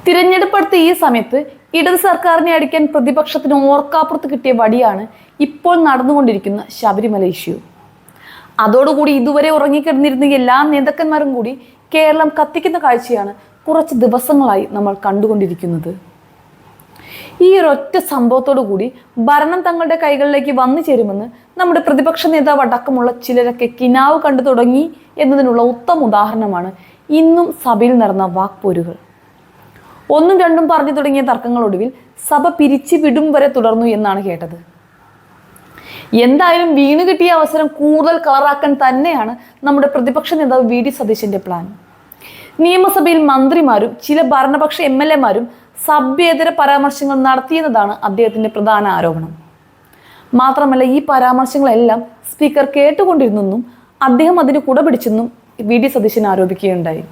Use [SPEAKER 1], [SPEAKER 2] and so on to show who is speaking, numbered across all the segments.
[SPEAKER 1] തിരഞ്ഞെടുപ്പ് അടുത്ത ഈ സമയത്ത് ഇടത് സർക്കാരിനെ അടിക്കാൻ പ്രതിപക്ഷത്തിന് ഓർക്കാപ്പുറത്ത് കിട്ടിയ വടിയാണ് ഇപ്പോൾ നടന്നുകൊണ്ടിരിക്കുന്ന ശബരിമല ഇഷ്യൂ. അതോടുകൂടി ഇതുവരെ ഉറങ്ങിക്കിടന്നിരുന്ന എല്ലാ നേതാക്കന്മാരും കൂടി കേരളം കത്തിക്കുന്ന കാഴ്ചയാണ് കുറച്ച് ദിവസങ്ങളായി നമ്മൾ കണ്ടുകൊണ്ടിരിക്കുന്നത്. ഈ ഒരൊറ്റ സംഭവത്തോടു കൂടി ഭരണം തങ്ങളുടെ കൈകളിലേക്ക് വന്നു ചേരുമെന്ന് നമ്മുടെ പ്രതിപക്ഷ നേതാവ് അടക്കമുള്ള ചിലരൊക്കെ കിനാവ് കണ്ടു തുടങ്ങി എന്നതിനുള്ള ഉത്തമ ഉദാഹരണമാണ് ഇന്നും സഭയിൽ നടന്ന വാക്പോരുകൾ. ഒന്നും രണ്ടും പറഞ്ഞു തുടങ്ങിയ തർക്കങ്ങളൊടുവിൽ സഭ പിരിച്ചു വിടും വരെ തുടർന്നു എന്നാണ് കേട്ടത്. എന്തായാലും വീണു കിട്ടിയ അവസരം കൂടുതൽ കളറാക്കാൻ തന്നെയാണ് നമ്മുടെ പ്രതിപക്ഷ നേതാവ് വി ഡി സതീശന്റെ പ്ലാൻ. നിയമസഭയിൽ മന്ത്രിമാരും ചില ഭരണപക്ഷ MLA-മാരും സഭ്യേതര പരാമർശങ്ങൾ നടത്തിയെന്നതാണ് അദ്ദേഹത്തിന്റെ പ്രധാന ആരോപണം. മാത്രമല്ല, ഈ പരാമർശങ്ങളെല്ലാം സ്പീക്കർ കേട്ടുകൊണ്ടിരുന്നെന്നും അദ്ദേഹം അതിന് കുടപിടിച്ചെന്നും വി ഡി സതീശൻ ആരോപിക്കുകയുണ്ടായി.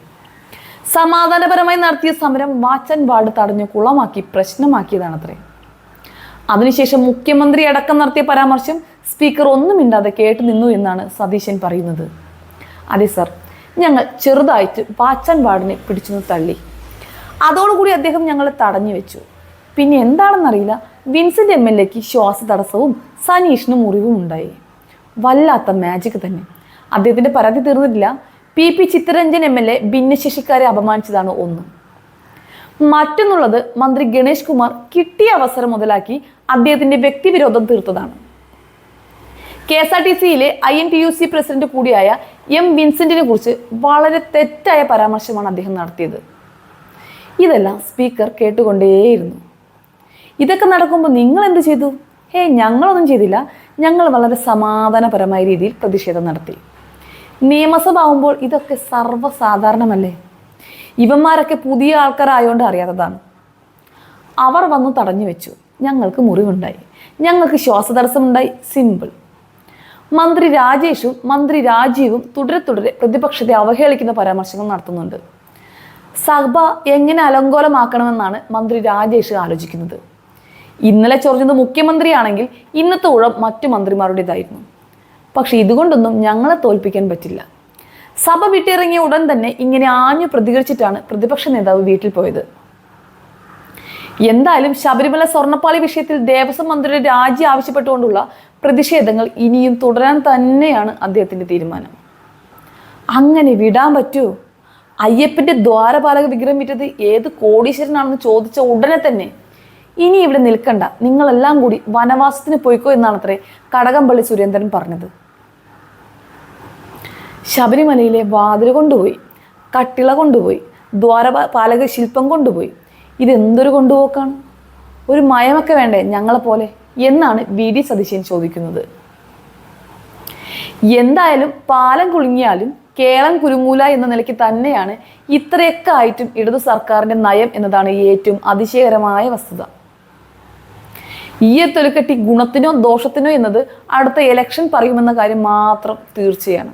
[SPEAKER 1] സമാധാനപരമായി നടത്തിയ സമരം വാച്ചൻ വാർഡ് തടഞ്ഞു കുളമാക്കി പ്രശ്നമാക്കിയതാണത്രേ. അതിനുശേഷം മുഖ്യമന്ത്രി അടക്കം നടത്തിയ പരാമർശം സ്പീക്കർ ഒന്നും മിണ്ടാതെ കേട്ടു നിന്നു എന്നാണ് സതീശൻ പറയുന്നത്. അതെ സർ, ഞങ്ങൾ ചെറുതായിട്ട് വാച്ചൻ വാർഡിനെ പിടിച്ചു തള്ളി. അതോടുകൂടി അദ്ദേഹം ഞങ്ങളെ തടഞ്ഞു വെച്ചു. പിന്നെ എന്താണെന്നറിയില്ല, വിൻസെന്റ് MLA-ക്ക് ശ്വാസതടസ്സവും സനീഷിന് മുറിവും ഉണ്ടായി. വല്ലാത്ത മാജിക് തന്നെ. അദ്ദേഹത്തിന്റെ പരാതി തീർന്നിട്ടില്ല. PP ചിത്തരഞ്ജൻ MLA ഭിന്നശേഷിക്കാരെ അപമാനിച്ചതാണ് ഒന്ന്. മറ്റൊന്നുള്ളത് മന്ത്രി ഗണേഷ് കുമാർ കിട്ടിയ അവസരം മുതലാക്കി അദ്ദേഹത്തിന്റെ വ്യക്തിവിരോധം തീർത്തതാണ്. KSRTC-യിലെ INTUC പ്രസിഡന്റ് കൂടിയായ M. വിൻസെന്റിനെ കുറിച്ച് വളരെ തെറ്റായ പരാമർശമാണ് അദ്ദേഹം നടത്തിയത്. ഇതെല്ലാം സ്പീക്കർ കേട്ടുകൊണ്ടേയിരുന്നു. ഇതൊക്കെ നടക്കുമ്പോൾ നിങ്ങൾ എന്ത് ചെയ്തു? ഞങ്ങളൊന്നും ചെയ്തില്ല. ഞങ്ങൾ വളരെ സമാധാനപരമായ രീതിയിൽ പ്രതിഷേധം നടത്തി. നിയമസഭ ആവുമ്പോൾ ഇതൊക്കെ സർവ്വസാധാരണമല്ലേ? ഇവന്മാരൊക്കെ പുതിയ ആൾക്കാരായോണ്ട് അറിയാത്തതാണ്. അവർ വന്നു തടഞ്ഞു വെച്ചു. ഞങ്ങൾക്ക് മുറിവുണ്ടായി, ഞങ്ങൾക്ക് ശ്വാസതടസ്സമുണ്ടായി. സിമ്പിൾ. മന്ത്രി രാജേഷും മന്ത്രി രാജീവും തുടരെ പ്രതിപക്ഷത്തെ അവഹേളിക്കുന്ന പരാമർശങ്ങൾ നടത്തുന്നുണ്ട്. സഭ എങ്ങനെ അലങ്കോലമാക്കണമെന്നാണ് മന്ത്രി രാജേഷ് ആലോചിക്കുന്നത്. ഇന്നലെ ചൊറിഞ്ഞത് മുഖ്യമന്ത്രിയാണെങ്കിൽ ഇന്നത്തെ ഊഴം മറ്റു മന്ത്രിമാരുടേതായിരുന്നു. പക്ഷെ ഇതുകൊണ്ടൊന്നും ഞങ്ങളെ തോൽപ്പിക്കാൻ പറ്റില്ല. സഭ വിട്ടിറങ്ങിയ ഉടൻ തന്നെ ഇങ്ങനെ ആഞ്ഞു പ്രതികരിച്ചിട്ടാണ് പ്രതിപക്ഷ നേതാവ് വീട്ടിൽ പോയത്. എന്തായാലും ശബരിമല സ്വർണ്ണപ്പാളി വിഷയത്തിൽ ദേവസ്വം മന്ത്രിയുടെ രാജി ആവശ്യപ്പെട്ടുകൊണ്ടുള്ള പ്രതിഷേധങ്ങൾ ഇനിയും തുടരാൻ തന്നെയാണ് അദ്ദേഹത്തിന്റെ തീരുമാനം. അങ്ങനെ വിടാൻ പറ്റുമോ? അയ്യപ്പന്റെ ദ്വാരപാലക വിഗ്രഹം വിറ്റത് ഏത് കോടീശ്വരനാണെന്ന് ചോദിച്ച ഉടനെ തന്നെ ഇനി ഇവിടെ നിൽക്കണ്ട, നിങ്ങളെല്ലാം കൂടി വനവാസത്തിന് പോയിക്കോ എന്നാണത്രേ കടകംപള്ളി സുരേന്ദ്രൻ പറഞ്ഞത്. ശബരിമലയിലെ വാതിൽ കൊണ്ടുപോയി, കട്ടിള കൊണ്ടുപോയി, ദ്വാരപാലക ശില്പം കൊണ്ടുപോയി. ഇതെന്തൊരു കൊണ്ടുപോക്കാണ്? ഒരു മയമൊക്കെ വേണ്ടേ ഞങ്ങളെപ്പോലെ എന്നാണ് വി ഡി സതീശൻ ചോദിക്കുന്നത്. എന്തായാലും പാലം കുലുങ്ങിയാലും കേളം കുരുങ്ങൂല എന്ന നിലയ്ക്ക് തന്നെയാണ് ഇത്രയൊക്കെ ആയിട്ടും ഇടതു സർക്കാരിന്റെ നയം എന്നതാണ് ഏറ്റവും അതിശയകരമായ വസ്തുത. ഈ തൊലിക്കെട്ടി ഗുണത്തിനോ ദോഷത്തിനോ എന്നത് അടുത്ത ഇലക്ഷൻ പറയുമെന്ന കാര്യം മാത്രം തീർച്ചയാണ്.